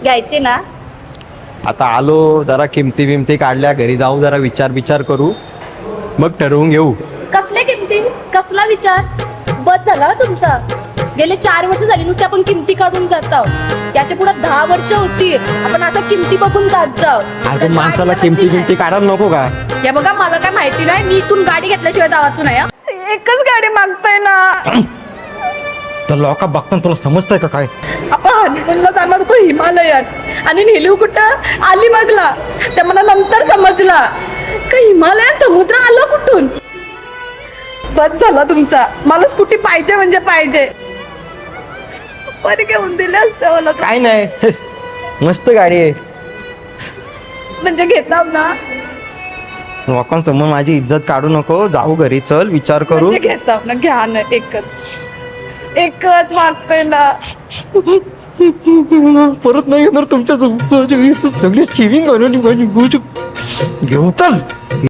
घ्यायचे ना? आता आलो, जरा किमती बिमती काढल्या, घरी जाऊ जरा विचार करू, मग ठरवून घेऊ. कसले किमती? कसला विचार? बस झाला हो तुमचा. गेले 4 वर्ष झाली नुसते आपण किमती काढून जात आहोत. याच्या पुढे 10 वर्ष होतील आपण असं किमती बघून जात जाऊ. अरे माणसाला किमती बिमती काढायला नको का? हे बघा, मला काय माहिती नाही, मी इथून गाडी घेतल्याशिवाय जावाच नाही. एकच गाडी मागताय ना. तर लोक बघताना तुला समजतंय का काय? आपण हनीमूनला जाणार होतो हिमालयात आणि नेली कुठं? अलिबागला. त्या मला नंतर समजला का हिमालयात समुद्र आला कुठून. बस झाला तुमचा. मला स्कूटी पाहिजे म्हणजे पाहिजे. पण घेऊन दिले असते मला. काय नाही, मस्त गाडी आहे. म्हणजे घेता ना? लोकांसमोर माझी इज्जत काढू नको. जाऊ घरी, चल विचार करू. म्हणजे घेता ना? घ्या ना. एकच मागतोय ना. परत नाही येणार तुमच्या सगळी शिविंग घेऊन चल.